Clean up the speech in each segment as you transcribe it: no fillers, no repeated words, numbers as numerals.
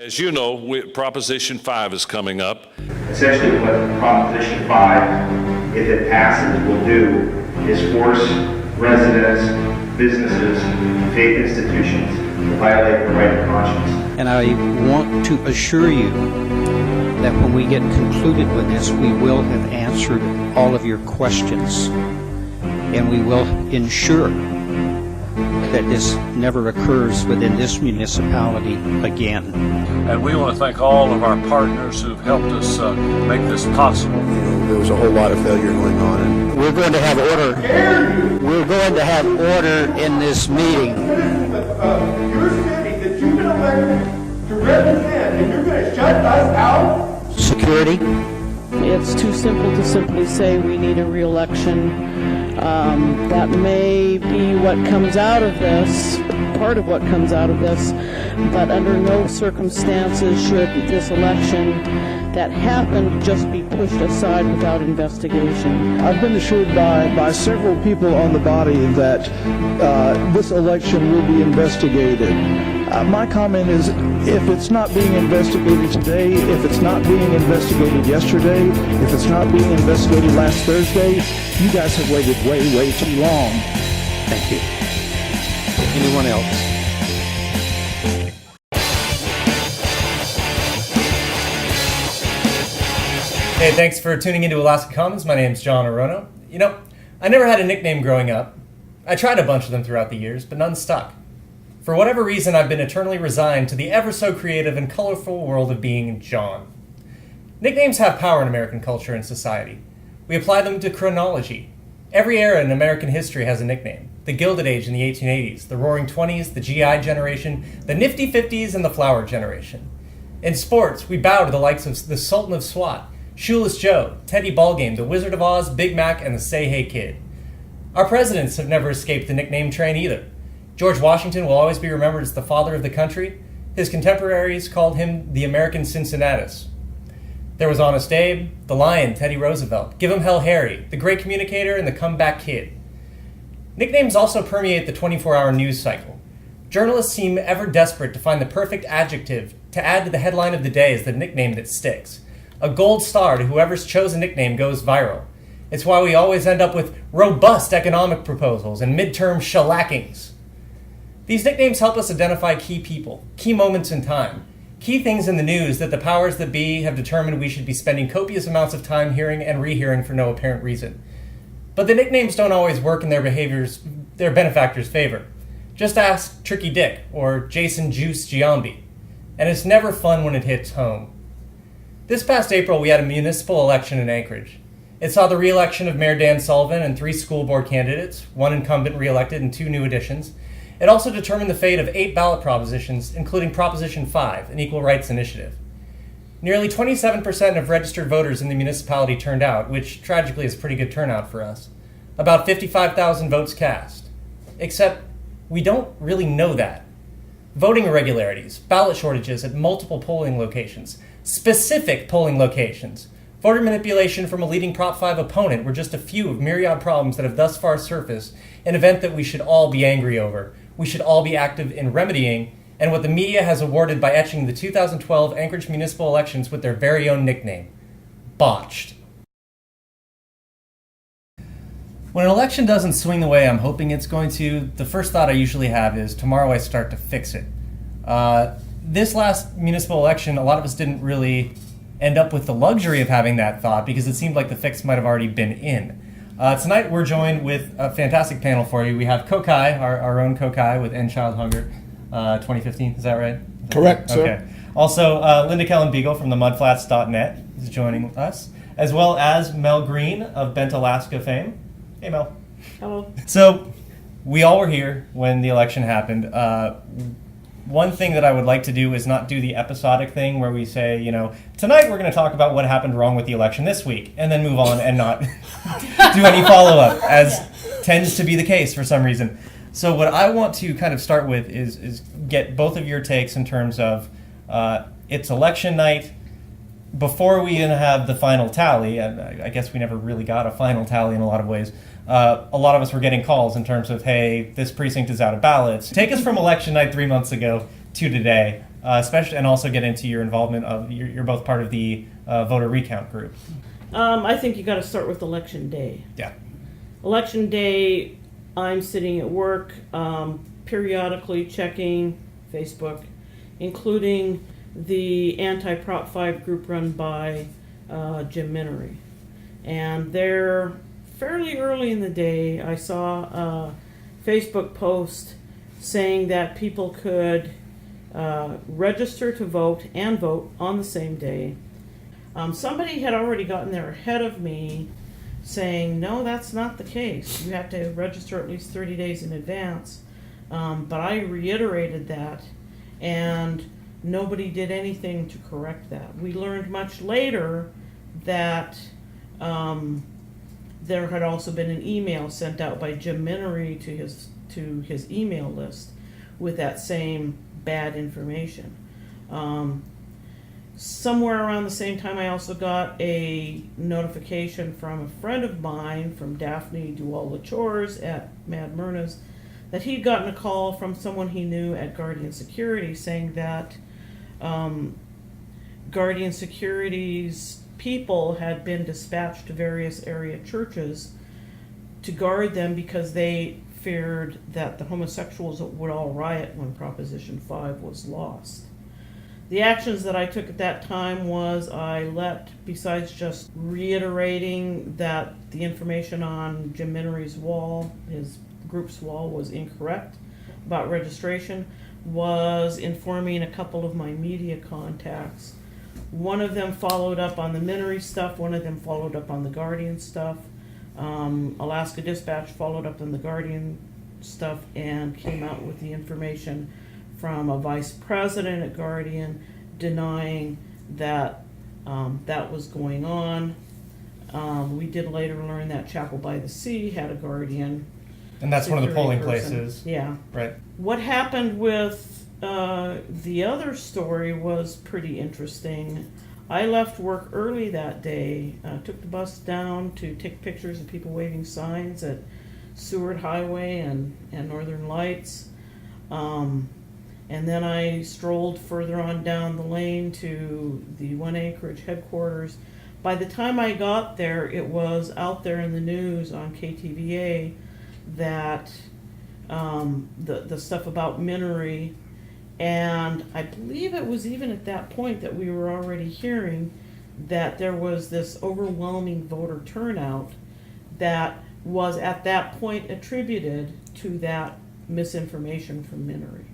As you know, Proposition 5 is coming up. Essentially what Proposition 5, if it passes, will do is force residents, businesses, faith institutions to violate the right of conscience. And I want to assure you that when we get concluded with this, we will have answered all of your questions, and we will ensure that this never occurs within this municipality again. And we want to thank all of our partners who've helped us make this possible. There was a whole lot of failure going on. And we're going to have order. We're going to have order in this meeting. Your city that you've been elected to represent, and you're going to shut us out? Security. It's too simple to simply say we need a re-election. That may be what comes out of this, part of what comes out of this, but under no circumstances should this election that happened just be pushed aside without investigation. I've been assured by several people on the body that this election will be investigated. My comment is, if it's not being investigated today, if it's not being investigated yesterday, if it's not being investigated last Thursday, you guys have waited way, way too long. Thank you. Anyone else? Hey, thanks for tuning into Alaska Commons. My name's John Orono. You know, I never had a nickname growing up. I tried a bunch of them throughout the years, but none stuck. For whatever reason, I've been eternally resigned to the ever-so-creative and colorful world of being John. Nicknames have power in American culture and society. We apply them to chronology. Every era in American history has a nickname. The Gilded Age in the 1880s, the Roaring Twenties, the GI generation, the Nifty 50s, and the Flower generation. In sports, we bow to the likes of the Sultan of SWAT, Shoeless Joe, Teddy Ballgame, the Wizard of Oz, Big Mac, and the Say Hey Kid. Our presidents have never escaped the nickname train either. George Washington will always be remembered as the father of the country. His contemporaries called him the American Cincinnatus. There was Honest Abe, the Lion, Teddy Roosevelt, Give 'em Hell Harry, the Great Communicator, and the Comeback Kid. Nicknames also permeate the 24-hour news cycle. Journalists seem ever desperate to find the perfect adjective to add to the headline of the day as the nickname that sticks. A gold star to whoever's chosen nickname goes viral. It's why we always end up with robust economic proposals and midterm shellackings. These nicknames help us identify key people, key moments in time, key things in the news that the powers that be have determined we should be spending copious amounts of time hearing and rehearing for no apparent reason. But the nicknames don't always work in their benefactors' favor. Just ask Tricky Dick or Jason Juice Giambi. And it's never fun when it hits home. This past April, we had a municipal election in Anchorage. It saw the re-election of Mayor Dan Sullivan and 3 school board candidates, 1 incumbent re-elected and 2 new additions. It also determined the fate of 8 ballot propositions, including Proposition 5, an equal rights initiative. Nearly 27% of registered voters in the municipality turned out, which tragically is a pretty good turnout for us. About 55,000 votes cast. Except, we don't really know that. Voting irregularities, ballot shortages at multiple polling locations, specific polling locations, voter manipulation from a leading Prop 5 opponent were just a few of myriad problems that have thus far surfaced, an event that we should all be angry over. We should all be active in remedying, and what the media has awarded by etching the 2012 Anchorage Municipal Elections with their very own nickname, Botched. When an election doesn't swing the way I'm hoping it's going to, the first thought I usually have is, tomorrow I start to fix it. This last municipal election, a lot of us didn't really end up with the luxury of having that thought because it seemed like the fix might have already been in. Tonight we're joined with a fantastic panel for you. We have Kokai, our own Kokai with End Child Hunger 2015. Is that right? Correct, sir. Okay. Also, Linda Kellen Biegel from the mudflats.net is joining us, as well as Mel Green of Bent Alaska fame. Hey, Mel. Hello. So, we all were here when the election happened. One thing that I would like to do is not do the episodic thing where we say, tonight we're going to talk about what happened wrong with the election this week, and then move on and not do any follow-up, as tends to be the case for some reason. So what I want to kind of start with is get both of your takes in terms of it's election night. Before we even have the final tally, and I guess we never really got a final tally in a lot of ways, a lot of us were getting calls in terms of, hey, this precinct is out of ballots. Take us from election night 3 months ago to today. especially, and also get into your involvement of, you're both part of the voter recount group. I think you got to start with election day. Yeah. Election day, I'm sitting at work, periodically checking Facebook, including the anti-Prop 5 group run by Jim Minery. And there, fairly early in the day, I saw a Facebook post saying that people could register to vote and vote on the same day. Somebody had already gotten there ahead of me saying, no, that's not the case. You have to register at least 30 days in advance. But I reiterated that, and nobody did anything to correct that. We learned much later that there had also been an email sent out by Jim Minery to his email list with that same bad information. Somewhere around the same time, I also got a notification from a friend of mine, from Daphne Dual-LaChores at Mad Myrna's, that he'd gotten a call from someone he knew at Guardian Security saying that Guardian Security's people had been dispatched to various area churches to guard them because they feared that the homosexuals would all riot when Proposition 5 was lost. The actions that I took at that time was I let, besides just reiterating that the information on Jim Minery's wall, his group's wall, was incorrect about registration, was informing a couple of my media contacts. One of them followed up on the Minery stuff, one of them followed up on the Guardian stuff. Alaska Dispatch followed up on the Guardian stuff and came out with the information from a vice president at Guardian denying that that was going on. We did later learn that Chapel by the Sea had a Guardian. And that's one of the polling person. places. Yeah. Right. What happened with the other story was pretty interesting. I left work early that day, took the bus down to take pictures of people waving signs at Seward Highway and Northern Lights. And then I strolled further on down the lane to the One Anchorage headquarters. By the time I got there, it was out there in the news on KTVA that the stuff about Minery, and I believe it was even at that point that we were already hearing that there was this overwhelming voter turnout that was at that point attributed to that misinformation from Minery.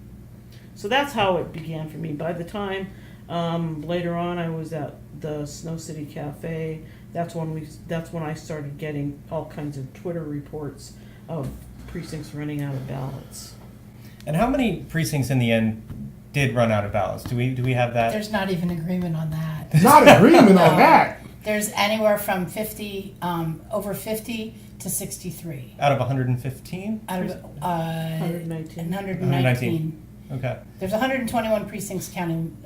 So that's how it began for me. By the time later on I was at the Snow City Cafe, that's when I started getting all kinds of Twitter reports of precincts running out of ballots. And how many precincts in the end did run out of ballots? Do we have that? There's not even agreement on that. Not agreement on that. There's anywhere from 50, over 50 to 63. Out of 115? Out of 119. 119. Okay. There's 121 precincts counting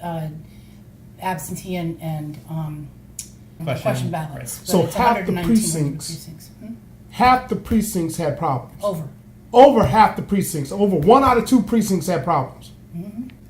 absentee and question ballots. Right. But So it's half the 119 precincts. Half the precincts had problems. Over Half the precincts. Over 1 out of 2 precincts had problems.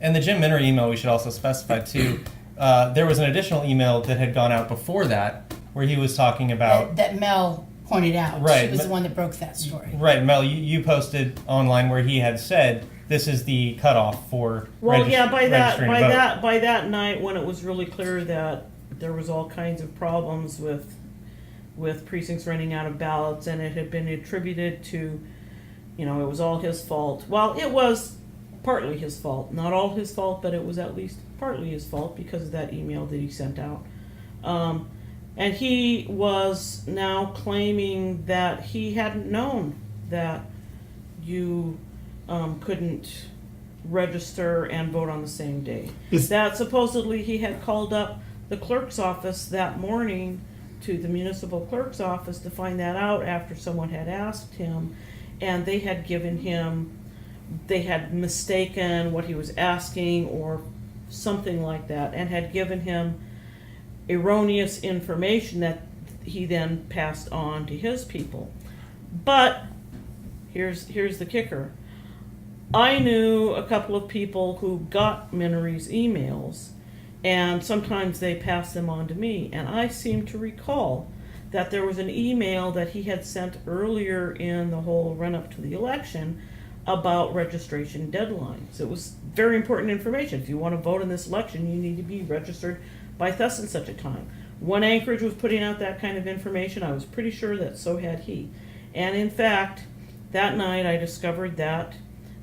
And the Jim Minery email, we should also specify too, there was an additional email that had gone out before that where he was talking about... that Mel pointed out. Right. She was the one that broke that story. Right, Mel, you posted online where he had said this is the cutoff for Well, yeah, by registering to vote. that night when it was really clear that there was all kinds of problems with precincts running out of ballots, and it had been attributed to, it was all his fault. Well, it was partly his fault. Not all his fault, but it was at least partly his fault because of that email that he sent out. And he was now claiming that he hadn't known that you couldn't register and vote on the same day. That supposedly he had called up the clerk's office that morning, to the municipal clerk's office, to find that out after someone had asked him, and they had mistaken what he was asking or something like that, and had given him erroneous information that he then passed on to his people. But here's the kicker. I knew a couple of people who got Minnery's emails, and sometimes they passed them on to me. And I seem to recall that there was an email that he had sent earlier in the whole run-up to the election about registration deadlines. It was very important information. If you want to vote in this election, you need to be registered by thus and such a time. When Anchorage was putting out that kind of information, I was pretty sure that so had he. And in fact, that night I discovered that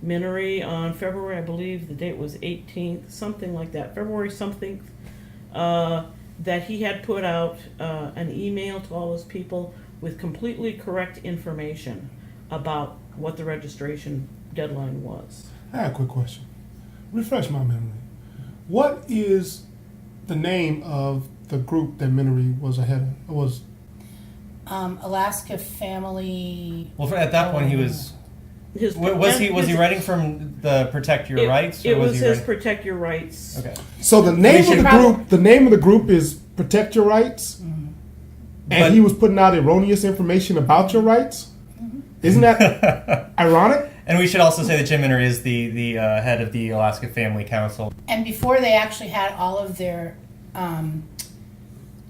Minnery on February, I believe the date was 18th, something like that, February something, that he had put out an email to all his people with completely correct information about what the registration deadline was. I have a quick question. Refresh my memory. What is the name of the group that Minnery was ahead of? Was Alaska Family. Well, at that point, he was. Was he writing from the Protect Your Rights? Or It was his writing? Protect Your Rights. Okay. so the name of the group? The name of the group is Protect Your Rights, and he was putting out erroneous information about your rights. Isn't that ironic? And we should also say that Jim Minnery is the head of the Alaska Family Council. And before they actually had all of their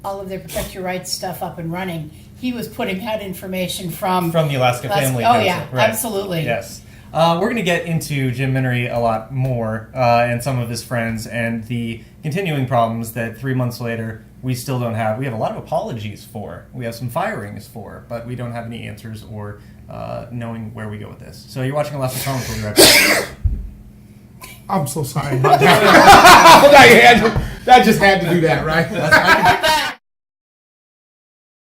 Protect Your Rights stuff up and running, he was putting out information from the Alaska Family Oh Council. yeah, right. absolutely. Yes. We're going to get into Jim Minnery a lot more and some of his friends and the continuing problems that 3 months later we still don't have. We have a lot of apologies for. We have some firings for, but we don't have any answers or knowing where we go with this. So you're watching Alaska Comics. We'll be right back. I'm so sorry about that. That just had to do that, right?